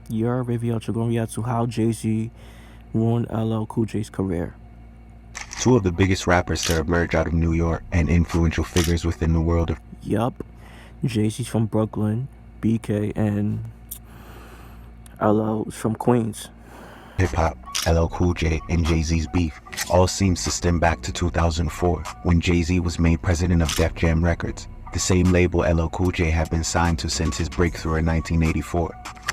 Your review, you're going to react to how Jay-Z ruined LL Cool J's career. Two of the biggest rappers to emerge out of New York and influential figures within the world of Yup. Jay-Z's from Brooklyn, BK, and LL's from Queens. hip-hop. LL Cool J and Jay-Z's beef all seems to stem back to 2004 when Jay-Z was made president of Def Jam Records, the same label LL Cool J had been signed to since his breakthrough in 1984.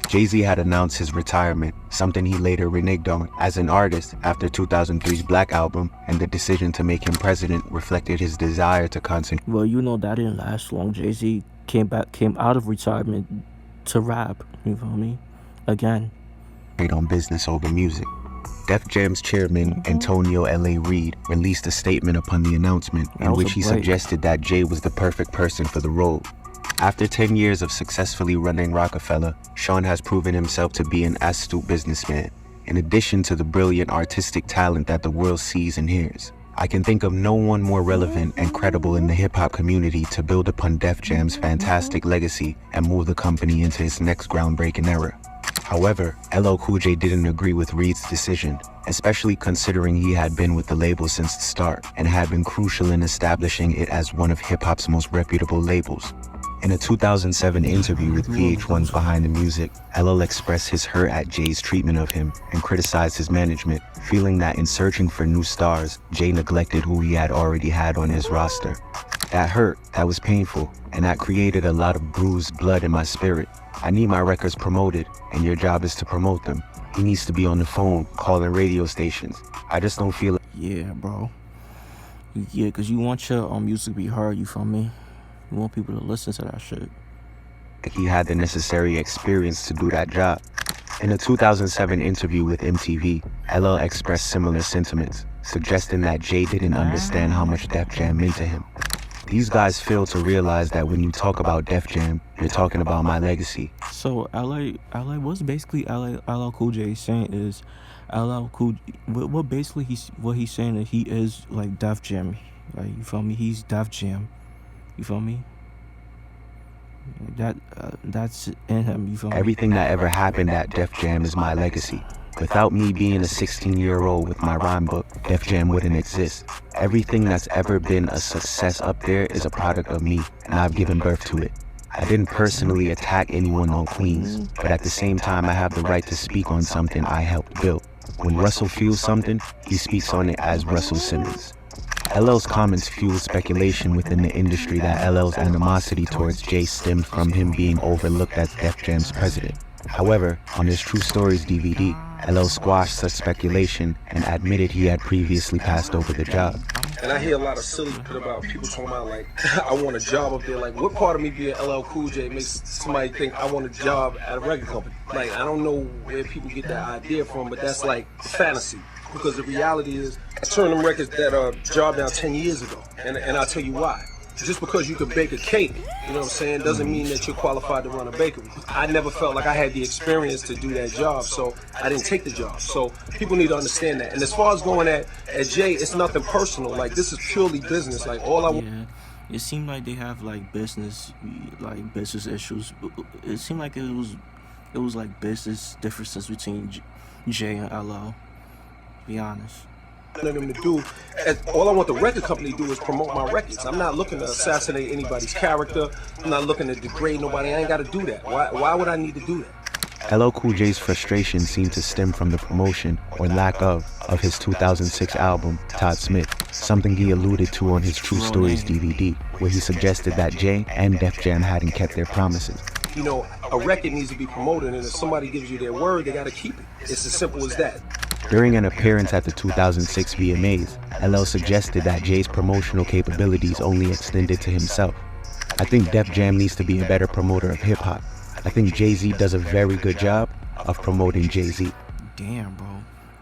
Jay-Z had announced his retirement, something he later reneged on as an artist after 2003's Black Album, and the decision to make him president reflected his desire to concentrate. Well, you know that didn't last long. Jay-Z came out of retirement to rap, you feel me? Again. On business over music. Def Jam's chairman, Antonio L.A. Reid, released a statement upon the announcement in which he suggested that Jay was the perfect person for the role. After 10 years of successfully running Rockefeller, Sean has proven himself to be an astute businessman, in addition to the brilliant artistic talent that the world sees and hears. I can think of no one more relevant and credible in the hip-hop community to build upon Def Jam's fantastic legacy and move the company into its next groundbreaking era. However, LL Cool J didn't agree with Reid's decision, especially considering he had been with the label since the start and had been crucial in establishing it as one of hip-hop's most reputable labels. In a 2007 interview with VH1's Behind the Music, LL expressed his hurt at Jay's treatment of him and criticized his management, feeling that in searching for new stars, Jay neglected who he had already had on his roster. That hurt, that was painful, and that created a lot of bruised blood in my spirit. I need my records promoted, and your job is to promote them. He needs to be on the phone, calling radio stations. I just don't feel it. Yeah, bro. Yeah, because you want your music to be heard, you feel me? You want people to listen to that shit. He had the necessary experience to do that job. In a 2007 interview with MTV, LL expressed similar sentiments, suggesting that Jay didn't understand how much Def Jam meant to him. These guys fail to realize that when you talk about Def Jam, you're talking about my legacy. So LL, what's basically LL Cool J saying is, LL Cool, what basically what he's saying is he is like Def Jam, like, you feel me? He's Def Jam, you feel me? That's in him, you feel me? Everything that ever happened at Def Jam is my legacy. Without me being a 16-year-old with my rhyme book, Def Jam wouldn't exist. Everything that's ever been a success up there is a product of me, and I've given birth to it. I didn't personally attack anyone on Queens, but at the same time I have the right to speak on something I helped build. When Russell feels something, he speaks on it as Russell Simmons. LL's comments fuel speculation within the industry that LL's animosity towards Jay stemmed from him being overlooked as Def Jam's president. However, on his True Stories DVD, LL squashed such speculation and admitted he had previously passed over the job. And I hear a lot of silly shit about people talking about, like, I want a job up there. Like, what part of me being LL Cool J makes somebody think I want a job at a record company? Like, I don't know where people get that idea from, but that's like fantasy. Because the reality is, I turned them records that job down 10 years ago. And I'll tell you why. Just because you can bake a cake, you know what I'm saying, doesn't mean that you're qualified to run a bakery. I never felt like I had the experience to do that job, so I didn't take the job. So people need to understand that. And as far as going at Jay, it's nothing personal. Like, this is purely business. Like, all I want. Yeah, it seemed like they have like business issues. It seemed like it was like business differences between Jay and LL. To be honest. Them to do, all I want the record company to do is promote my records. I'm not looking to assassinate anybody's character. I'm not looking to degrade nobody. I ain't got to do that. Why would I need to do that? LL Cool J's frustration seemed to stem from the promotion, or lack of his 2006 album, Todd Smith, something he alluded to on his True Stories DVD, where he suggested that Jay and Def Jam hadn't kept their promises. You know, a record needs to be promoted, and if somebody gives you their word, they got to keep it. It's as simple as that. During an appearance at the 2006 VMAs, LL suggested that Jay's promotional capabilities only extended to himself. I think Def Jam needs to be a better promoter of hip-hop. I think Jay-Z does a very good job of promoting Jay-Z. Damn, bro.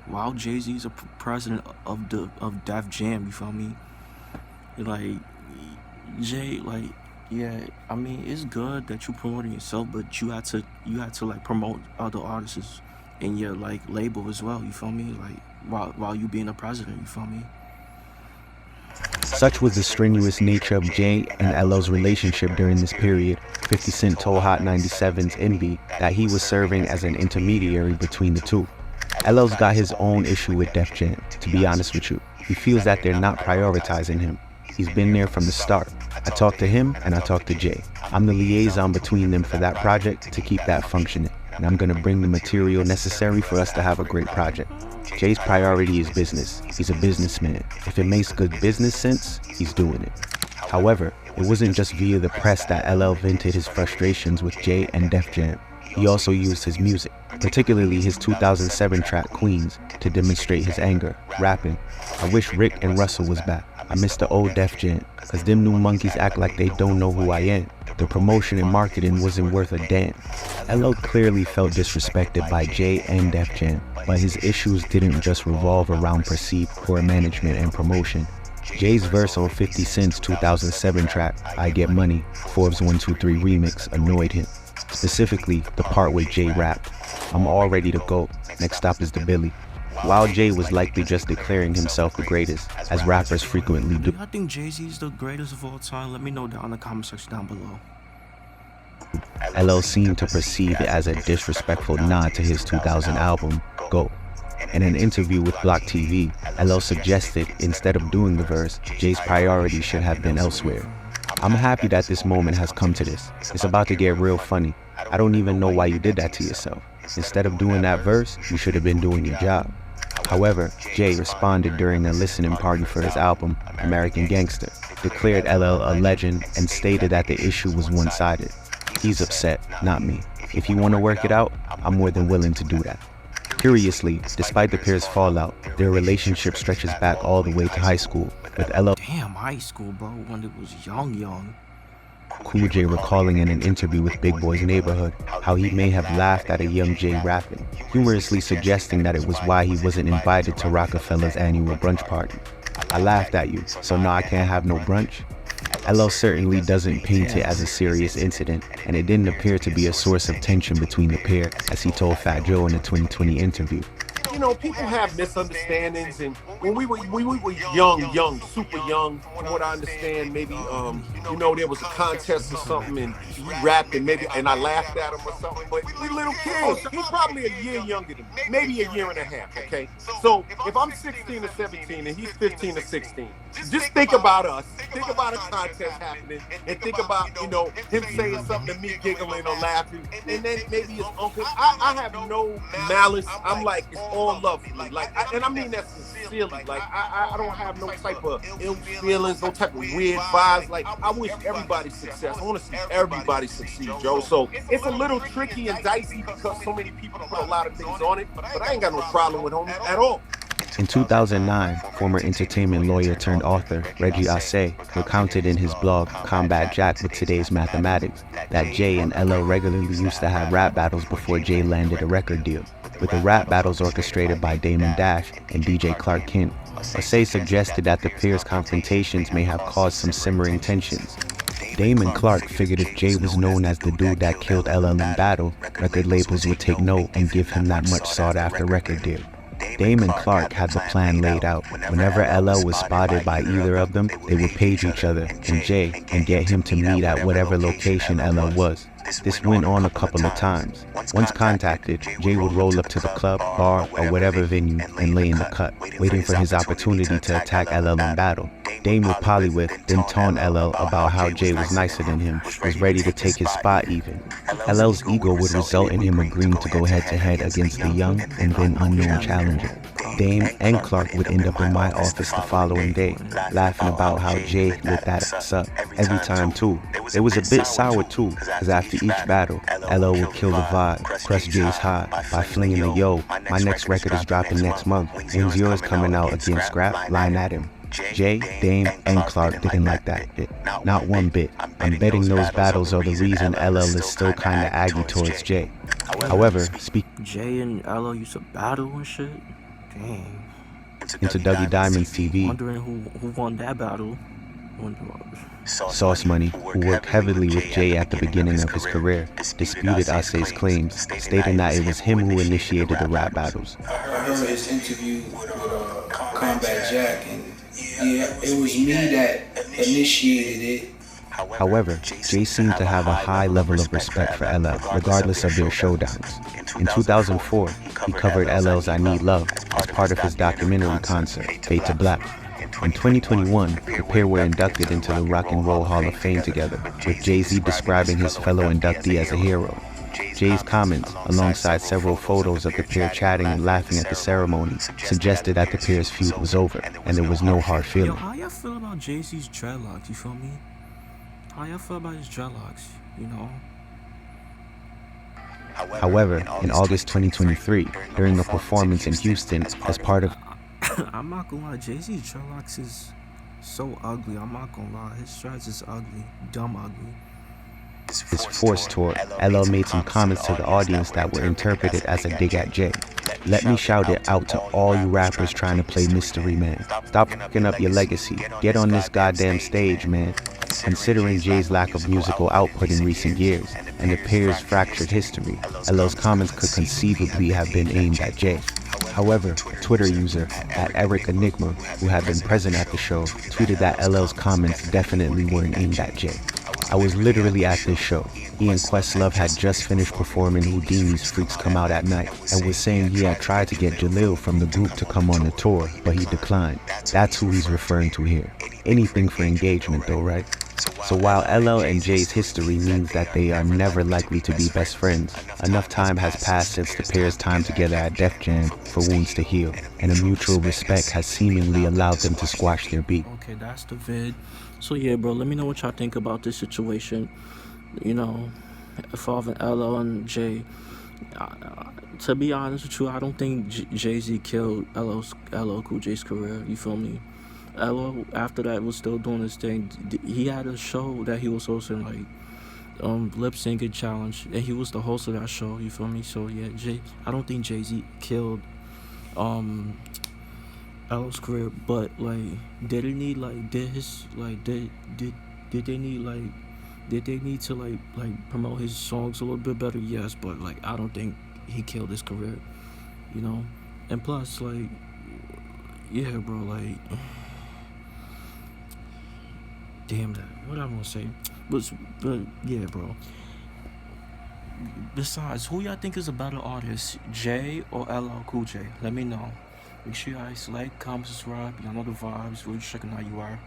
While Jay-Z's a president of Def Jam, you feel me? Like, Jay, like, yeah, I mean, it's good that you promoting yourself, but you had to like promote other artists in your like label as well, you feel me? Like while you being a president, you feel me? Such was the strenuous nature of Jay and LL's relationship during this period, 50 Cent told Hot 97's Envy that he was serving as an intermediary between the two. LL's got his own issue with Def Jam, to be honest with you. He feels that they're not prioritizing him. He's been there from the start. I talked to him and I talked to Jay. I'm the liaison between them for that project to keep that functioning, and I'm gonna bring the material necessary for us to have a great project. Jay's priority is business. He's a businessman. If it makes good business sense, he's doing it. However, it wasn't just via the press that LL vented his frustrations with Jay and Def Jam. He also used his music, particularly his 2007 track Queens, to demonstrate his anger, rapping, "I wish Rick and Russell was back. I miss the old Def Jam, cause them new monkeys act like they don't know who I am. The promotion and marketing wasn't worth a damn." LL clearly felt disrespected by Jay and Def Jam, but his issues didn't just revolve around perceived poor management and promotion. Jay's verse on 50 Cent's 2007 track, I Get Money, Forbes 123 remix, annoyed him. Specifically, the part where Jay rapped, "I'm all ready to go, next stop is the Billy." While Jay was likely just declaring himself the greatest, as rappers frequently do. I think Jay-Z's the greatest of all time. Let me know down in the comment section down below. LL seemed to perceive it as a disrespectful nod to his 2000 album, Go. In an interview with Block TV, LL suggested instead of doing the verse, Jay's priority should have been elsewhere. "I'm happy that this moment has come to this. It's about to get real funny. I don't even know why you did that to yourself. Instead of doing that verse, you should have been doing your job." However, Jay responded during a listening party for his album, American Gangster, declared LL a legend, and stated that the issue was one-sided. "He's upset, not me. If you want to work it out, I'm more than willing to do that." Curiously, despite the pair's fallout, their relationship stretches back all the way to high school, with LL Damn, high school, bro, when it was young. Cool J recalling in an interview with Big Boy's Neighborhood how he may have laughed at a young Jay rapping, humorously suggesting that it was why he wasn't invited to Rockefeller's annual brunch party. "I laughed at you, so now I can't have no brunch?" LL certainly doesn't paint it as a serious incident, and it didn't appear to be a source of tension between the pair, as he told Fat Joe in a 2020 interview. You know, people have misunderstandings, and when we were young, super young, from what I understand, maybe there was a contest or something, and he rapped, and I laughed at him or something. But we little kids. He's probably a year younger than me, maybe a year and a half. Okay, so if I'm 16 or 17 and he's 15 or 16, just think about us. Think about a contest happening, and think about him saying something to me, giggling or laughing, and then maybe his uncle. I have no malice. I'm like, it's all love for me. Like, and I mean that sincerely. Like, I don't have no type of ill feelings, no type of weird vibes. Like, I wish everybody success. I want to see everybody succeed, Joe. So it's a little tricky and dicey because so many people put a lot of things on it. But I ain't got no problem with him at all. In 2009, former entertainment lawyer turned author Reggie Assay recounted in his blog Combat Jack with Today's Mathematics that Jay and LL regularly used to have rap battles before Jay landed a record deal, with the rap battles orchestrated by Damon Dash and DJ Clark Kent. Assay suggested that the pair's confrontations may have caused some simmering tensions. Damon Clark figured if Jay was known as the dude that killed LL in battle, record labels would take note and give him that much sought-after record deal. Damon Clark had the plan laid out. Whenever LL was spotted by either of them, they would page each other and Jay and get him to meet at whatever location LL was. This went on a couple of times. Once contacted, Jay would roll up to the club, bar, or whatever venue and lay in the cut, waiting for his opportunity to attack LL in battle. Dame would polywith, then taunt LL about how Jay was nicer than him, was ready to take his spot even. LL's ego would result in him agreeing to go head-to-head against the young and then unknown challenger. Dame and Clark would end up in my office the following day, laughing about how Jay lit that ass up every time too. It was a bit sour too, cause after each battle, LL would kill the vibe, crush Jay's high by flinging the "yo, my next record is dropping next month, when's yours coming out against Scrap?" line at him. Jay, Dame, and Clark didn't like that bit. Not one bit. I'm betting those battles are the reason LL is still kinda aggy towards Jay. However, Jay and LL used to battle and shit? Dang. Into Dougie Diamond's TV, Wondering who won that battle. Sauce Money, who worked heavily with Jay at the beginning of his career, disputed Assay's claims, stating that it was him who initiated the rap battles. I heard his interview with Combat Jack, and Yeah, it was me that initiated it. However, Jay seemed to have a high level of respect for LL, regardless of their showdowns. In 2004, he covered LL's I Need Love as part of his documentary concert, Fade to Black. In 2021, the pair were inducted into the Rock and Roll Hall of Fame together, with Jay-Z describing his fellow inductee as a hero. Jay's comments, alongside several photos of the pair chatting and laughing at the ceremony, suggested that the pair's feud was over, and there was no hard Yo, feeling. how y'all feel about Jay-Z's dreadlocks, you feel me? How y'all feel about his dreadlocks, you know? However, in August 2023, during a performance in Houston as part of I'm not gonna lie, Jay-Z's dreadlocks is so ugly. I'm not gonna lie, his dreads is ugly, dumb ugly. his Force tour, LL made some comments to the audience that were interpreted as a dig at Jay. Let me shout it out to all you rappers trying to play Mystery Man. Stop fucking up your legacy. Get on this goddamn stage, man. Considering Jay's lack of musical output in recent years and the pair's fractured history, LL's comments could conceivably have been aimed at Jay. However, Twitter user @EricEnigma, who had been present at the show, tweeted that LL's comments definitely weren't aimed at Jay. I was literally at this show. He and Questlove had just finished performing Houdini's Freaks Come Out at Night and was saying he had tried to get Jalil from the group to come on the tour, but he declined. That's who he's referring to here. Anything for engagement though, right? So while LL and Jay's history means that they are never likely to be best friends, enough time has passed since the pair's time together at Def Jam for wounds to heal, and a mutual respect has seemingly allowed them to squash their beef. Okay, that's the vid. So yeah, bro, let me know what y'all think about this situation, you know, involving LL and Jay. To be honest with you, I don't think Jay-Z killed LL Cool J's career, you feel me? LL, after that, was still doing his thing. He had a show that he was hosting, like, lip syncing challenge, and he was the host of that show, you feel me? So yeah, I don't think Jay-Z killed LL's career, but like, did they need to promote his songs a little bit better? Yes, but like, I don't think he killed his career, you know. And plus, like, yeah, bro, like, damn that, what I'm gonna say, but yeah, bro. Besides, who y'all think is a better artist, Jay or LL Cool J? Let me know. Make sure you guys like, comment, subscribe. Y'all know the vibes. Really checking how you are.